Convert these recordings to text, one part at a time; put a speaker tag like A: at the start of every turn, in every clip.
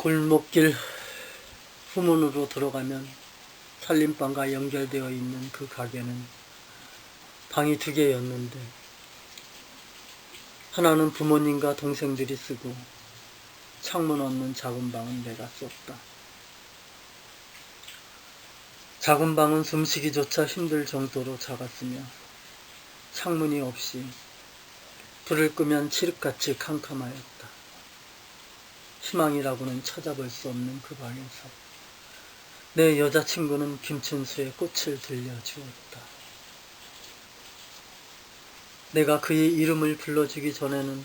A: 골목길 후문으로 들어가면 살림방과 연결되어 있는 그 가게는 방이 2개였는데 하나는 부모님과 동생들이 쓰고 창문 없는 작은 방은 내가 썼다. 작은 방은 숨쉬기조차 힘들 정도로 작았으며 창문이 없이 불을 끄면 칠흑같이 캄캄하였다. 희망이라고는 찾아볼 수 없는 그 방에서 내 여자친구는 김춘수의 꽃을 들려주었다. 내가 그의 이름을 불러주기 전에는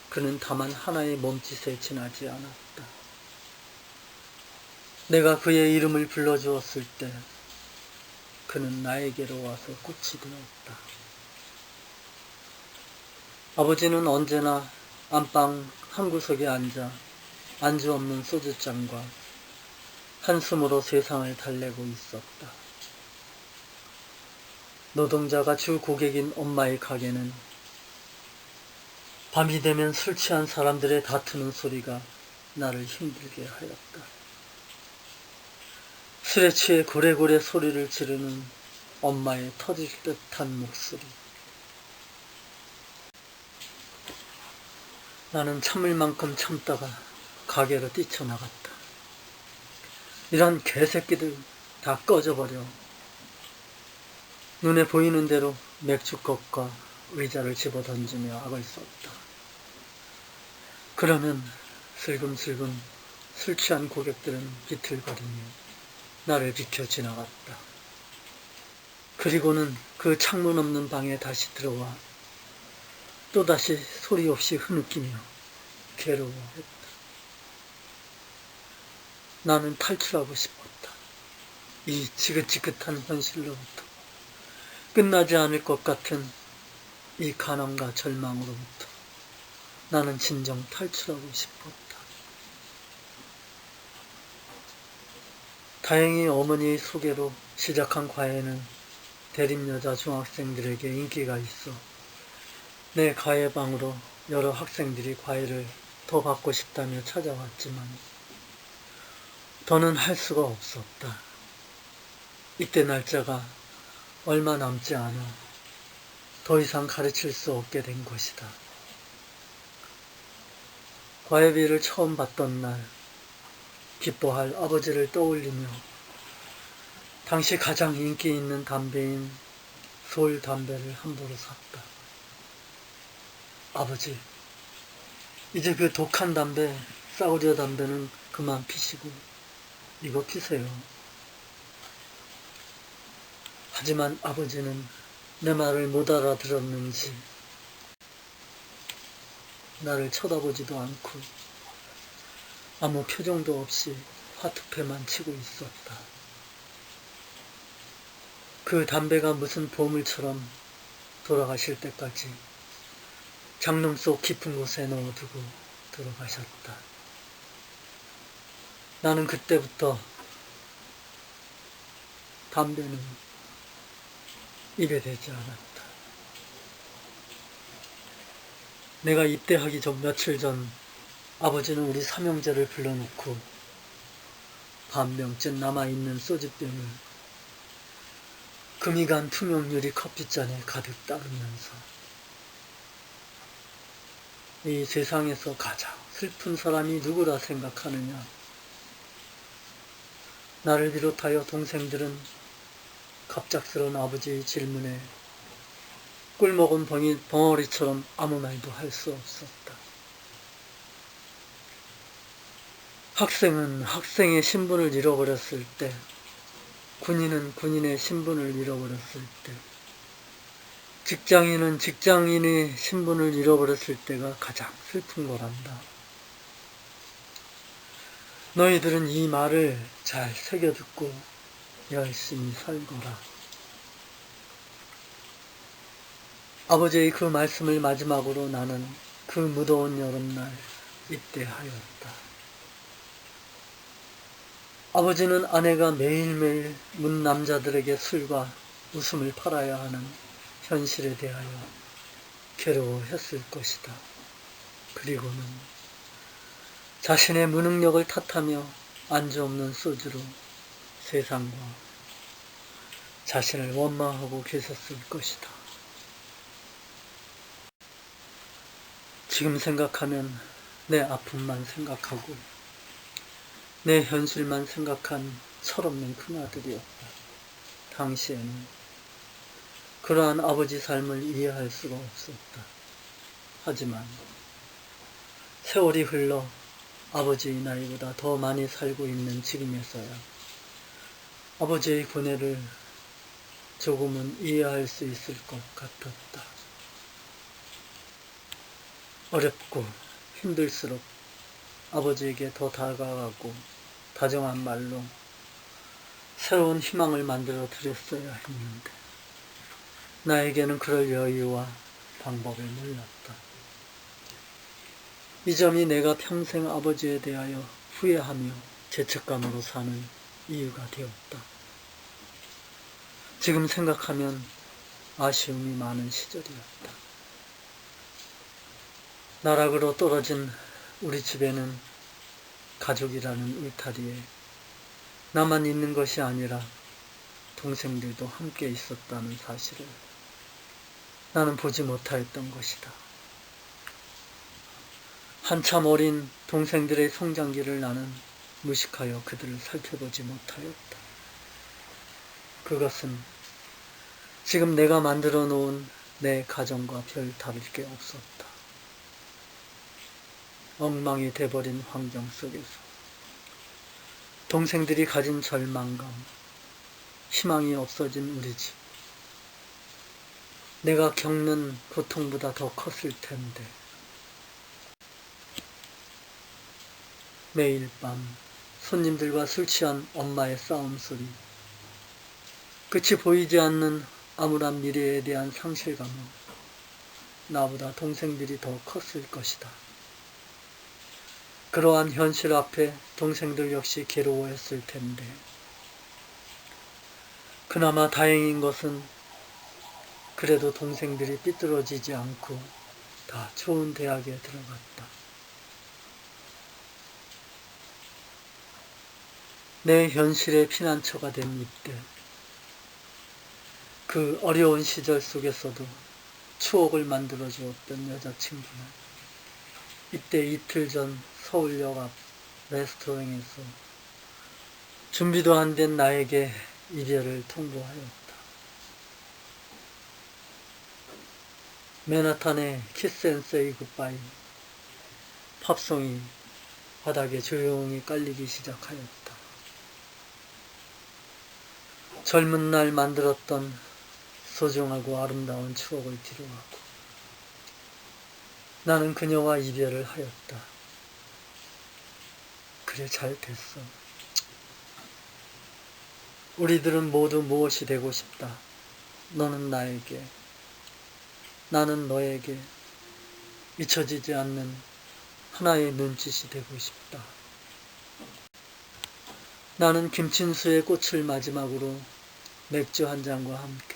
A: 그는 다만 하나의 몸짓에 지나지 않았다. 내가 그의 이름을 불러주었을 때 그는 나에게로 와서 꽃이 되었다. 아버지는 언제나 안방 한 구석에 앉아 안주 없는 소주잔과 한숨으로 세상을 달래고 있었다. 노동자가 주 고객인 엄마의 가게는 밤이 되면 술 취한 사람들의 다투는 소리가 나를 힘들게 하였다. 술에 취해 고래고래 소리를 지르는 엄마의 터질 듯한 목소리. 나는 참을 만큼 참다가 가게로 뛰쳐나갔다. 이런 개새끼들 다 꺼져버려. 눈에 보이는 대로 맥주컵과 의자를 집어던지며 악을 썼다. 그러면 슬금슬금 술 취한 고객들은 비틀거리며 나를 비켜 지나갔다. 그리고는 그 창문 없는 방에 다시 들어와 또다시 소리 없이 흐느끼며 괴로워했다. 나는 탈출하고 싶었다. 이 지긋지긋한 현실로부터, 끝나지 않을 것 같은 이 가난과 절망으로부터 나는 진정 탈출하고 싶었다. 다행히 어머니의 소개로 시작한 과외는 대립여자 중학생들에게 인기가 있어 내 과외방으로 여러 학생들이 과외를 더 받고 싶다며 찾아왔지만 더는 할 수가 없었다. 이때 날짜가 얼마 남지 않아 더 이상 가르칠 수 없게 된 것이다. 과외비를 처음 받던 날 기뻐할 아버지를 떠올리며 당시 가장 인기 있는 담배인 솔 담배를 함부로 샀다. 아버지, 이제 그 독한 담배, 싸구려 담배는 그만 피시고 이거 피세요. 하지만 아버지는 내 말을 못 알아들었는지 나를 쳐다보지도 않고 아무 표정도 없이 화투패만 치고 있었다. 그 담배가 무슨 보물처럼 돌아가실 때까지 장롱 속 깊은 곳에 넣어두고 들어가셨다. 나는 그때부터 담배는 입에 대지 않았다. 내가 입대하기 전 며칠 전 아버지는 우리 삼형제를 불러놓고 반병쯤 남아있는 소주병을 금이 간 투명 유리 커피잔에 가득 따르면서 이 세상에서 가장 슬픈 사람이 누구라 생각하느냐. 나를 비롯하여 동생들은 갑작스러운 아버지의 질문에 꿀먹은 벙어리처럼 아무 말도 할 수 없었다. 학생은 학생의 신분을 잃어버렸을 때, 군인은 군인의 신분을 잃어버렸을 때, 직장인은 직장인의 신분을 잃어버렸을 때가 가장 슬픈 거란다. 너희들은 이 말을 잘 새겨듣고 열심히 살거라. 아버지의 그 말씀을 마지막으로 나는 그 무더운 여름날 입대하였다. 아버지는 아내가 매일매일 문 남자들에게 술과 웃음을 팔아야 하는 현실에 대하여 괴로워했을 것이다. 그리고는 자신의 무능력을 탓하며 안주 없는 소주로 세상과 자신을 원망하고 계셨을 것이다. 지금 생각하면 내 아픔만 생각하고 내 현실만 생각한 철없는 큰아들이었다. 당시에는 그러한 아버지 삶을 이해할 수가 없었다. 하지만 세월이 흘러 아버지의 나이보다 더 많이 살고 있는 지금에서야 아버지의 고뇌를 조금은 이해할 수 있을 것 같았다. 어렵고 힘들수록 아버지에게 더 다가가고 다정한 말로 새로운 희망을 만들어 드렸어야 했는데 나에게는 그럴 여유와 방법을 몰랐다. 이 점이 내가 평생 아버지에 대하여 후회하며 죄책감으로 사는 이유가 되었다. 지금 생각하면 아쉬움이 많은 시절이었다. 나락으로 떨어진 우리 집에는 가족이라는 울타리에 나만 있는 것이 아니라 동생들도 함께 있었다는 사실을 나는 보지 못하였던 것이다. 한참 어린 동생들의 성장기를 나는 무식하여 그들을 살펴보지 못하였다. 그것은 지금 내가 만들어 놓은 내 가정과 별 다를 게 없었다. 엉망이 돼버린 환경 속에서 동생들이 가진 절망감, 희망이 없어진 우리 집, 내가 겪는 고통보다 더 컸을 텐데 매일 밤 손님들과 술 취한 엄마의 싸움 소리, 끝이 보이지 않는 암울한 미래에 대한 상실감은 나보다 동생들이 더 컸을 것이다. 그러한 현실 앞에 동생들 역시 괴로워했을 텐데 그나마 다행인 것은 그래도 동생들이 삐뚤어지지 않고 다 좋은 대학에 들어갔다. 내 현실의 피난처가 된 이때, 그 어려운 시절 속에서도 추억을 만들어 주었던 여자친구는 이때 이틀 전 서울역 앞 레스토랑에서 준비도 안 된 나에게 이별을 통보하였다. 맨하탄의 키스 앤 세이 굿바이 팝송이 바닥에 조용히 깔리기 시작하였다. 젊은 날 만들었던 소중하고 아름다운 추억을 뒤로하고 나는 그녀와 이별을 하였다. 그래, 잘 됐어. 우리들은 모두 무엇이 되고 싶다. 너는 나에게, 나는 너에게 잊혀지지 않는 하나의 눈짓이 되고 싶다. 나는 김친수의 꽃을 마지막으로 맥주 한 잔과 함께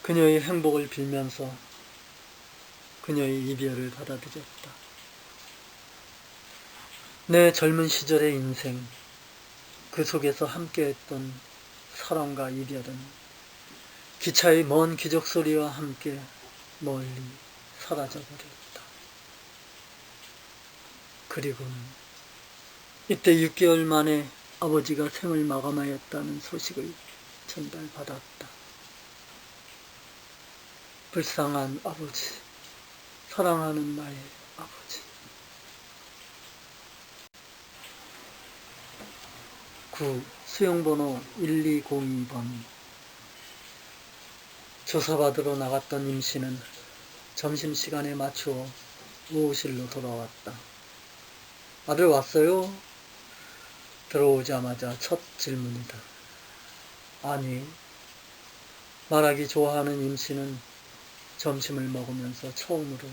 A: 그녀의 행복을 빌면서 그녀의 이별을 받아들였다. 내 젊은 시절의 인생, 그 속에서 함께했던 사랑과 이별은 기차의 먼 기적소리와 함께 멀리 사라져버렸다. 그리고는 이때 6개월 만에 아버지가 생을 마감하였다는 소식을 전달받았다. 불쌍한 아버지, 사랑하는 나의 아버지. 수용번호 1202번. 조사받으러 나갔던 임씨는 점심시간에 맞추어 의호실로 돌아왔다. 아들 왔어요? 들어오자마자 첫 질문이다. 아니, 말하기 좋아하는 임씨는 점심을 먹으면서 처음으로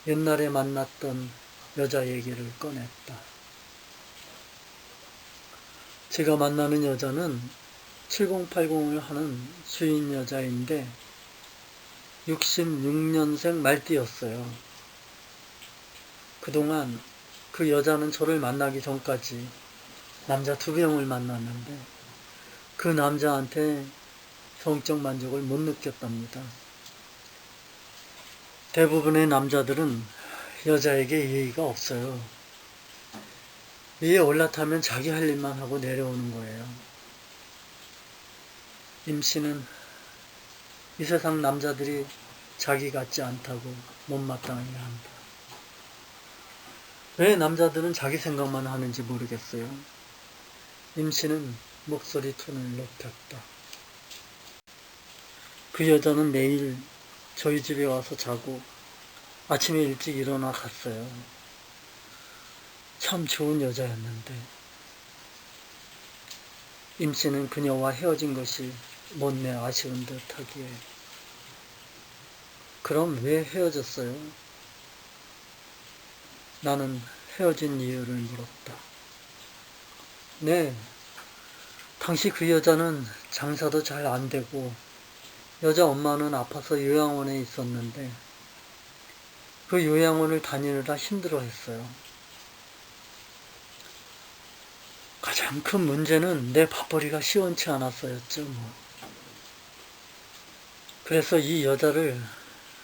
A: 옛날에 만났던 여자 얘기를 꺼냈다. 제가 만나는 여자는 7080을 하는 주인 여자인데 66년생 말띠였어요. 그동안 그 여자는 저를 만나기 전까지 남자 2명을 만났는데 그 남자한테 성적 만족을 못 느꼈답니다. 대부분의 남자들은 여자에게 예의가 없어요. 위에 올라타면 자기 할 일만 하고 내려오는 거예요. 임씨는 이 세상 남자들이 자기 같지 않다고 못마땅하게 한다. 왜 남자들은 자기 생각만 하는지 모르겠어요. 임씨는 목소리 톤을 높였다. 그 여자는 내일 저희 집에 와서 자고 아침에 일찍 일어나 갔어요. 참 좋은 여자였는데 임씨는 그녀와 헤어진 것이 못내 아쉬운 듯 하기에 그럼 왜 헤어졌어요? 나는 헤어진 이유를 물었다. 네, 당시 그 여자는 장사도 잘 안 되고 여자 엄마는 아파서 요양원에 있었는데 그 요양원을 다니느라 힘들어했어요. 가장 큰 문제는 내 밥벌이가 시원치 않았어였죠. 그래서 이 여자를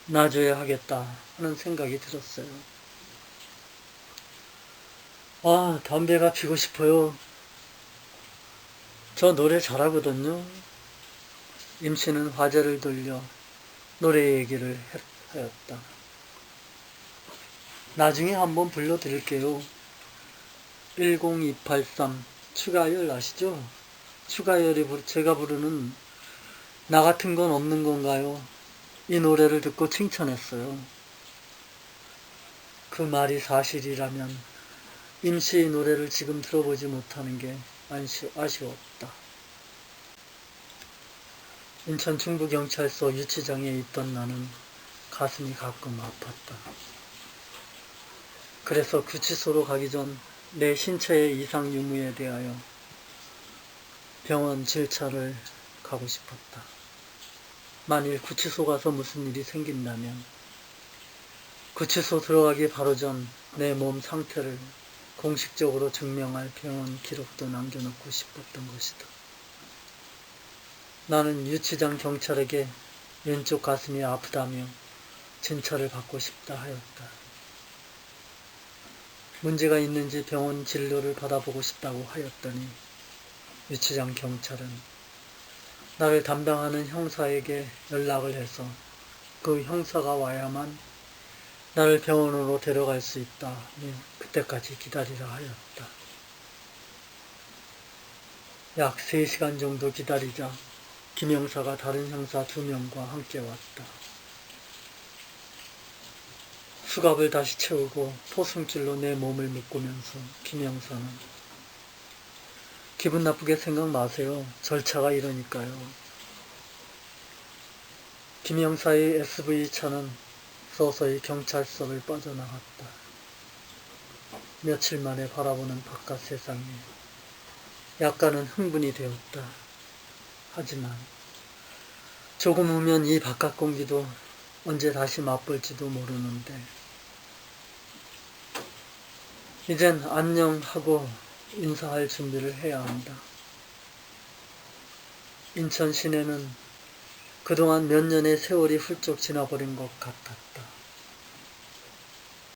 A: 놔줘야 하겠다 하는 생각이 들었어요. 아, 담배가 피고 싶어요. 저 노래 잘하거든요. 임씨는 화제를 돌려 노래 얘기를 하였다. 나중에 한번 불러드릴게요. 10283 추가열 아시죠? 추가열이 제가 부르는 나 같은 건 없는 건가요? 이 노래를 듣고 칭찬했어요. 그 말이 사실이라면 임씨의 노래를 지금 들어보지 못하는 게 아쉬웠다. 인천 중부경찰서 유치장에 있던 나는 가슴이 가끔 아팠다. 그래서 구치소로 가기 전 내 신체의 이상 유무에 대하여 병원 질차를 가고 싶었다. 만일 구치소 가서 무슨 일이 생긴다면 구치소 들어가기 바로 전 내 몸 상태를 공식적으로 증명할 병원 기록도 남겨놓고 싶었던 것이다. 나는 유치장 경찰에게 왼쪽 가슴이 아프다며 진찰을 받고 싶다 하였다. 문제가 있는지 병원 진료를 받아보고 싶다고 하였더니 유치장 경찰은 나를 담당하는 형사에게 연락을 해서 그 형사가 와야만 나를 병원으로 데려갈 수 있다며 그때까지 기다리라 하였다. 약 3시간 정도 기다리자 김 형사가 다른 형사 2명과 함께 왔다. 수갑을 다시 채우고 포승줄로 내 몸을 묶으면서 김 형사는 기분 나쁘게 생각 마세요. 절차가 이러니까요. 김 형사의 SV차는 서서히 경찰서를 빠져나갔다. 며칠 만에 바라보는 바깥 세상에 약간은 흥분이 되었다. 하지만 조금 후면 이 바깥 공기도 언제 다시 맛볼지도 모르는데 이젠 안녕하고 인사할 준비를 해야 한다. 인천 시내는 그동안 몇 년의 세월이 훌쩍 지나버린 것 같았다.